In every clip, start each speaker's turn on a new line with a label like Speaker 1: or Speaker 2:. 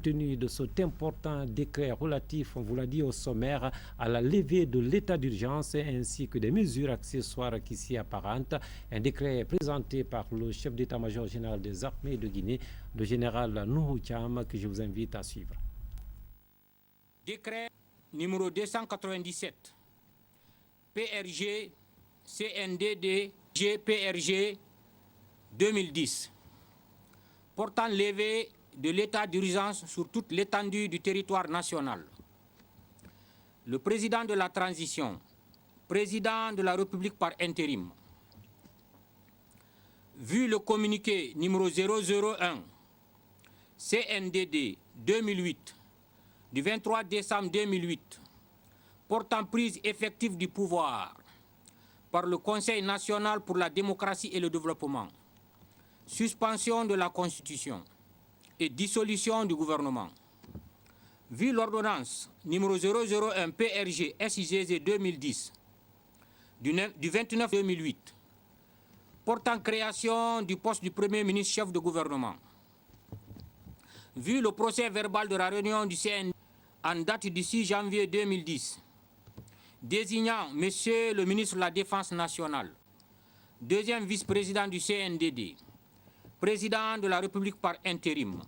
Speaker 1: Tenu de cet important décret relatif, on vous l'a dit au sommaire, à la levée de l'état d'urgence ainsi que des mesures accessoires qui s'y apparentent. Un décret présenté par le chef d'état-major général des armées de Guinée, le général Nuhu Cham, que je vous invite à suivre.
Speaker 2: Décret numéro 297, PRG, CNDD, GPRG 2010, portant levée de l'état d'urgence sur toute l'étendue du territoire national. Le président de la transition, président de la République par intérim, vu le communiqué numéro 001 CNDD 2008 du 23 décembre 2008 portant prise effective du pouvoir par le Conseil national pour la démocratie et le développement, suspension de la Constitution et dissolution du gouvernement. Vu l'ordonnance numéro 001 PRG SIGG 2010 du 29 2008 portant création du poste du Premier ministre chef de gouvernement. Vu le procès verbal de la réunion du CND en date du 6 janvier 2010, désignant Monsieur le ministre de la Défense nationale, deuxième vice-président du CNDD, président de la République par intérim.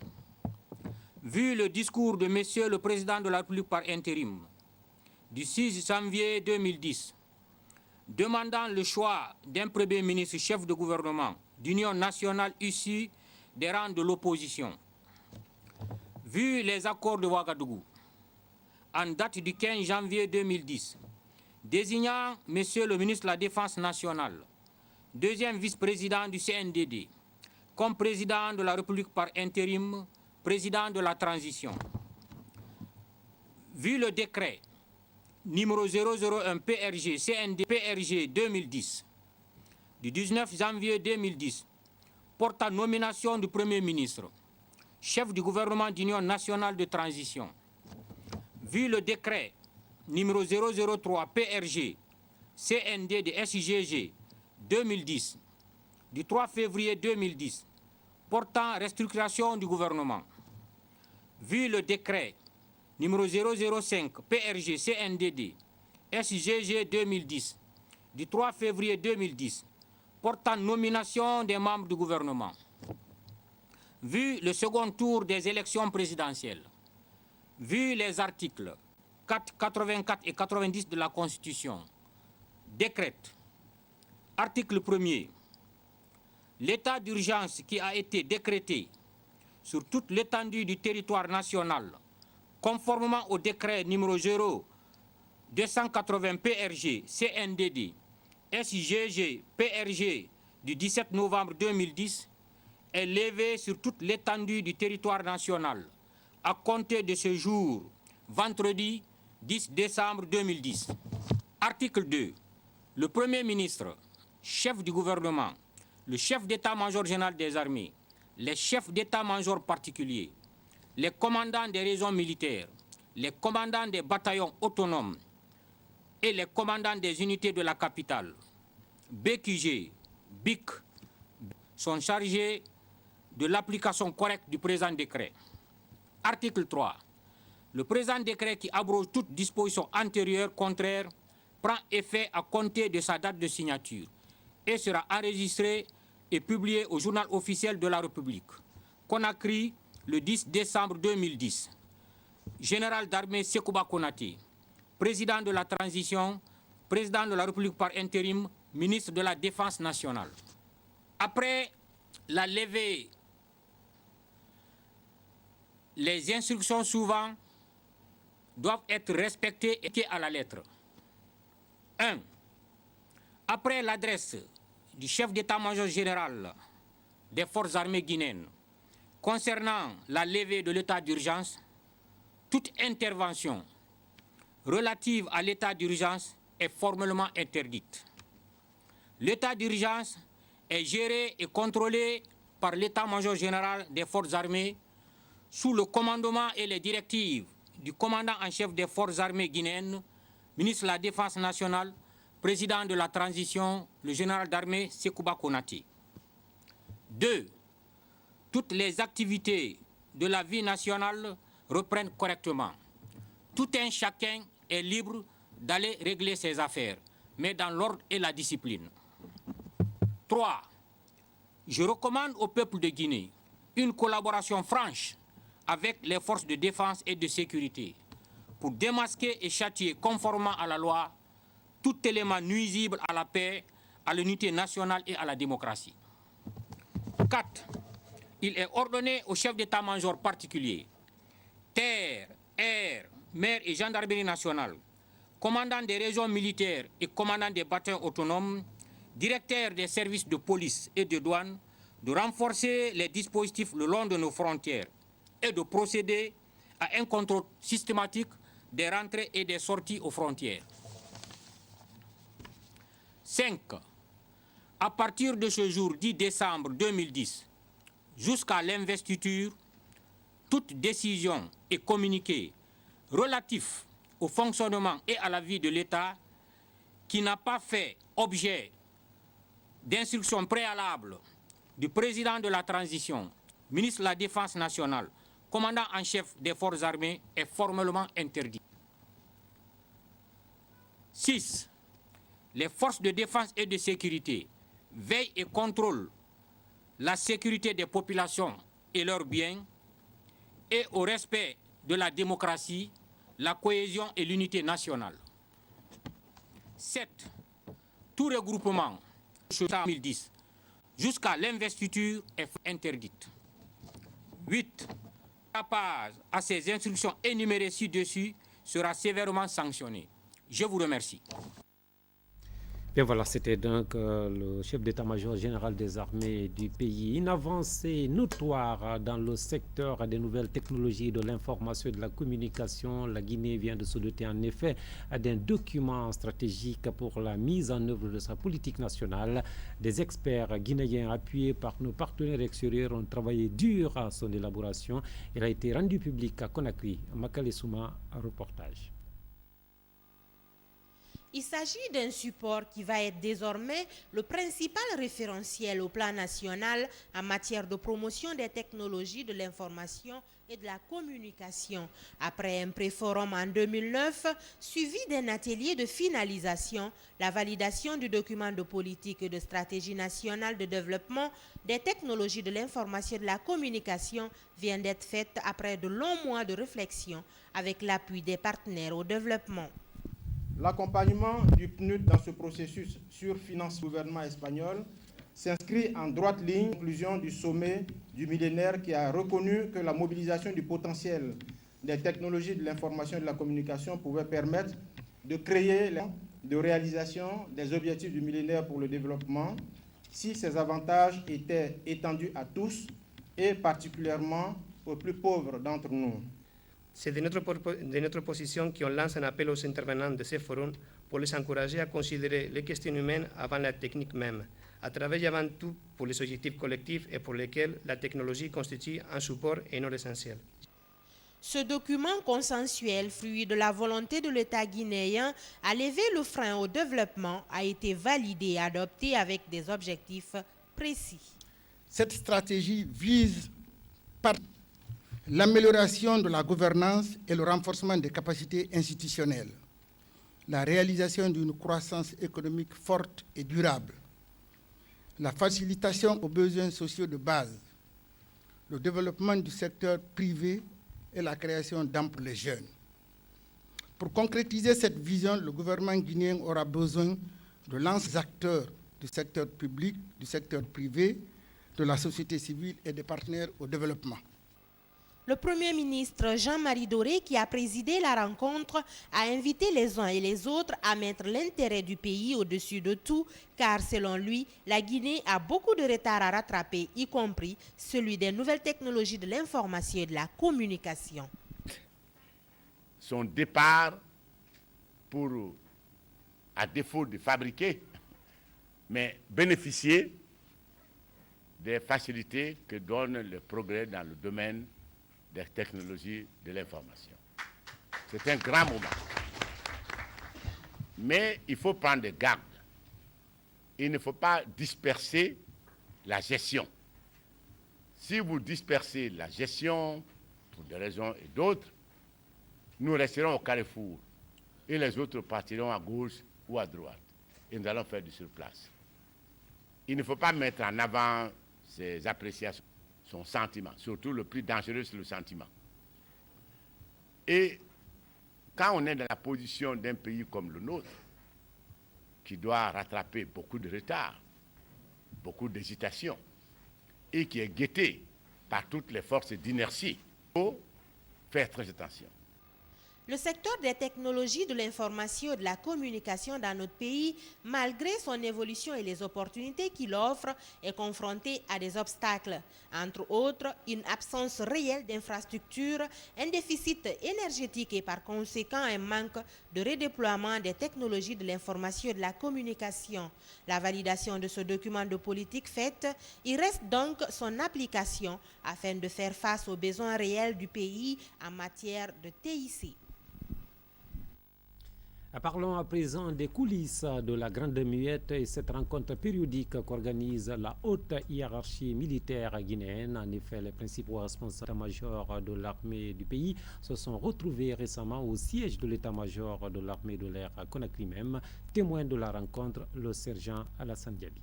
Speaker 2: Vu le discours de Monsieur le Président de la République par intérim du 6 janvier 2010, demandant le choix d'un Premier ministre chef de gouvernement d'union nationale issu des rangs de l'opposition. Vu les accords de Ouagadougou, en date du 15 janvier 2010, désignant Monsieur le ministre de la Défense nationale, deuxième vice-président du CNDD, comme président de la République par intérim, président de la transition. Vu le décret numéro 001 PRG CND PRG 2010 du 19 janvier 2010 portant nomination du Premier ministre, chef du gouvernement d'union nationale de transition. Vu le décret numéro 003 PRG CND de SIGG 2010 du 3 février 2010 portant restructuration du gouvernement. Vu le décret numéro 005 PRG CNDD SIGG 2010 du 3 février 2010 portant nomination des membres du gouvernement. Vu le second tour des élections présidentielles, vu les articles 4, 84 et 90 de la Constitution, décrète, article 1er, l'état d'urgence qui a été décrété sur toute l'étendue du territoire national, conformément au décret numéro 0280 PRG CNDD SIGG PRG du 17 novembre 2010, est levé sur toute l'étendue du territoire national à compter de ce jour, vendredi 10 décembre 2010. Article 2. Le Premier ministre, chef du gouvernement, le chef d'état-major général des armées, les chefs d'état-major particuliers, les commandants des régions militaires, les commandants des bataillons autonomes et les commandants des unités de la capitale, BQG, BIC, sont chargés de l'application correcte du présent décret. Article 3. Le présent décret qui abroge toute disposition antérieure contraire prend effet à compter de sa date de signature et sera enregistré et publié au journal officiel de la République. Conakry, le 10 décembre 2010. Général d'armée Sekouba Konaté, président de la transition, président de la République par intérim, ministre de la Défense nationale. Après la levée, les instructions suivantes doivent être respectées et à la lettre. 1. Après l'adresse du chef d'état-major général des forces armées guinéennes concernant la levée de l'état d'urgence, toute intervention relative à l'état d'urgence est formellement interdite. L'état d'urgence est géré et contrôlé par l'état-major général des forces armées sous le commandement et les directives du commandant en chef des forces armées guinéennes, ministre de la Défense nationale, président de la transition, le général d'armée Sekouba Konaté. 2. Toutes les activités de la vie nationale reprennent correctement. Tout un chacun est libre d'aller régler ses affaires, mais dans l'ordre et la discipline. 3. Je recommande au peuple de Guinée une collaboration franche avec les forces de défense et de sécurité pour démasquer et châtier conformément à la loi tout élément nuisible à la paix, à l'unité nationale et à la démocratie. 4. Il est ordonné au chef d'état-major particulier, terre, air, mer et gendarmerie nationale, commandant des régions militaires et commandant des bataillons autonomes, directeur des services de police et de douane, de renforcer les dispositifs le long de nos frontières et de procéder à un contrôle systématique des rentrées et des sorties aux frontières. 5. À partir de ce jour 10 décembre 2010 jusqu'à l'investiture, toute décision et communiqué relatif au fonctionnement et à la vie de l'État qui n'a pas fait objet d'instruction préalable du président de la transition, ministre de la Défense nationale, commandant en chef des forces armées est formellement interdit. 6. Les forces de défense et de sécurité veillent et contrôlent la sécurité des populations et leurs biens et au respect de la démocratie, la cohésion et l'unité nationale. 7. Tout regroupement en 2010 jusqu'à l'investiture est interdite. 8. Tapage à ces instructions énumérées ci-dessus sera sévèrement sanctionné. Je vous remercie.
Speaker 1: Et voilà, c'était donc le chef d'état-major général des armées du pays. Une avancée notoire dans le secteur des nouvelles technologies de l'information et de la communication. La Guinée vient de se doter en effet d'un document stratégique pour la mise en œuvre de sa politique nationale. Des experts guinéens appuyés par nos partenaires extérieurs ont travaillé dur à son élaboration. Il a été rendu public à Conakry. Makale Souma, reportage.
Speaker 3: Il s'agit d'un support qui va être désormais le principal référentiel au plan national en matière de promotion des technologies de l'information et de la communication. Après un pré-forum en 2009, suivi d'un atelier de finalisation, la validation du document de politique et de stratégie nationale de développement des technologies de l'information et de la communication vient d'être faite après de longs mois de réflexion avec l'appui des partenaires au développement.
Speaker 4: L'accompagnement du PNUD dans ce processus sur finance gouvernement espagnol s'inscrit en droite ligne de la conclusion du sommet du millénaire qui a reconnu que la mobilisation du potentiel des technologies de l'information et de la communication pouvait permettre de créer de réalisation des objectifs du millénaire pour le développement si ces avantages étaient étendus à tous et particulièrement aux plus pauvres d'entre nous.
Speaker 5: C'est de notre position qu'on lance un appel aux intervenants de ces forums pour les encourager à considérer les questions humaines avant la technique même, à travailler avant tout pour les objectifs collectifs et pour lesquels la technologie constitue un support et non essentiel.
Speaker 3: Ce document consensuel, fruit de la volonté de l'État guinéen à lever le frein au développement, a été validé et adopté avec des objectifs précis.
Speaker 6: Cette stratégie vise par l'amélioration de la gouvernance et le renforcement des capacités institutionnelles, la réalisation d'une croissance économique forte et durable, la facilitation aux besoins sociaux de base, le développement du secteur privé et la création d'emplois pour les jeunes. Pour concrétiser cette vision, le gouvernement guinéen aura besoin de l'ensemble des acteurs du secteur public, du secteur privé, de la société civile et des partenaires au développement.
Speaker 3: Le Premier ministre Jean-Marie Doré, qui a présidé la rencontre, a invité les uns et les autres à mettre l'intérêt du pays au-dessus de tout, car selon lui, la Guinée a beaucoup de retard à rattraper, y compris celui des nouvelles technologies de l'information et de la communication.
Speaker 7: Son départ pour, à défaut de fabriquer, mais bénéficier des facilités que donne le progrès dans le domaine des technologies de l'information. C'est un grand moment. Mais il faut prendre des gardes. Il ne faut pas disperser la gestion. si vous dispersez la gestion, pour des raisons et d'autres, nous resterons au carrefour et les autres partiront à gauche ou à droite. Et nous allons faire du surplace. Il ne faut pas mettre en avant ses appréciations, son sentiment. Surtout le plus dangereux, c'est le sentiment. Et quand on est dans la position d'un pays comme le nôtre, qui doit rattraper beaucoup de retard, beaucoup d'hésitation, et qui est guetté par toutes les forces d'inertie, il faut faire très attention.
Speaker 3: Le secteur des technologies de l'information et de la communication dans notre pays, malgré son évolution et les opportunités qu'il offre, est confronté à des obstacles. Entre autres, une absence réelle d'infrastructures, un déficit énergétique et par conséquent un manque de redéploiement des technologies de l'information et de la communication. La validation de ce document de politique faite, il reste donc son application afin de faire face aux besoins réels du pays en matière de TIC.
Speaker 1: Parlons à présent des coulisses de la Grande Muette et cette rencontre périodique qu'organise la haute hiérarchie militaire guinéenne. En effet, les principaux responsables majors de l'armée du pays se sont retrouvés récemment au siège de l'état-major de l'armée de l'air à Conakry même. Témoin de la rencontre, le sergent Alassane Diaby.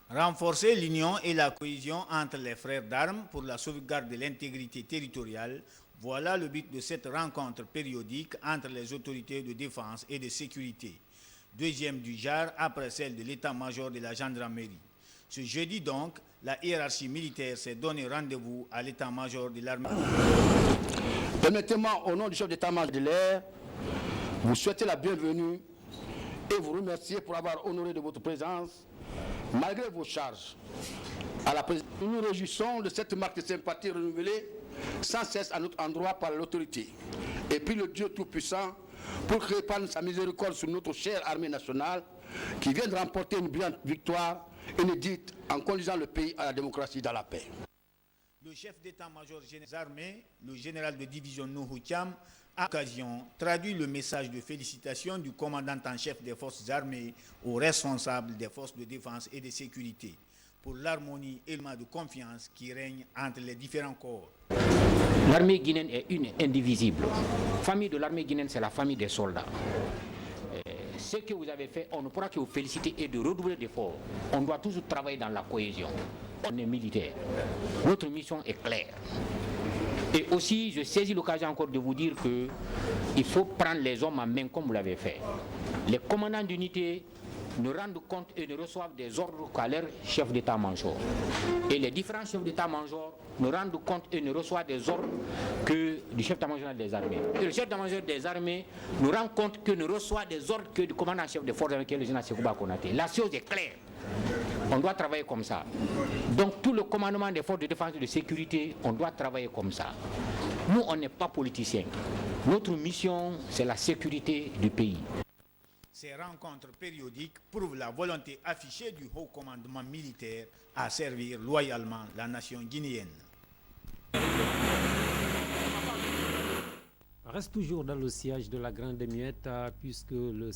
Speaker 8: Renforcer l'union et la cohésion entre les frères d'armes pour la sauvegarde de l'intégrité territoriale, voilà le but de cette rencontre périodique entre les autorités de défense et de sécurité, deuxième du genre après celle de l'état-major de la gendarmerie. Ce jeudi donc, la hiérarchie militaire s'est donné rendez-vous à l'état-major de l'armée.
Speaker 9: Permettez-moi, au nom du chef d'état-major de l'air, vous souhaiter la bienvenue et vous remercier pour avoir honoré de votre présence, malgré vos charges. À la présidence, nous nous réjouissons de cette marque de sympathie renouvelée sans cesse à notre endroit par l'autorité. Et puis le Dieu Tout-Puissant, pour qu'il répande sa miséricorde sur notre chère armée nationale, qui vient de remporter une brillante victoire inédite en conduisant le pays à la démocratie dans la paix.
Speaker 8: Le chef d'état-major des armées, le général de division Nuhu Thiam, à l'occasion traduit le message de félicitations du commandant en chef des forces armées aux responsables des forces de défense et de sécurité pour l'harmonie et le climat de confiance qui règne entre les différents corps.
Speaker 2: L'armée guinéenne est une indivisible. La famille de l'armée guinéenne, c'est la famille des soldats. Ce que vous avez fait, on ne pourra que vous féliciter et de redoubler d'efforts. On doit toujours travailler dans la cohésion. On est militaire. Notre mission est claire. Et aussi, je saisis l'occasion encore de vous dire qu'il faut prendre les hommes en main comme vous l'avez fait. Les commandants d'unité ne rendent compte et ne reçoivent des ordres qu'à leur chef d'état-major. Et les différents chefs d'état-major ne rendent compte et ne reçoivent des ordres que du chef d'état-major des armées. Et le chef d'état-major des armées ne rend compte que ne reçoit des ordres que du commandant-chef des forces armées, qui est le général Sekouba Konaté. La chose est claire. On doit travailler comme ça. Donc tout le commandement des forces de défense et de sécurité, on doit travailler comme ça. Nous, on n'est pas politiciens. Notre mission, c'est la sécurité du pays.
Speaker 8: Ces rencontres périodiques prouvent la volonté affichée du haut commandement militaire à servir loyalement la nation guinéenne.
Speaker 1: Reste toujours dans le siège de la Grande Muette puisque le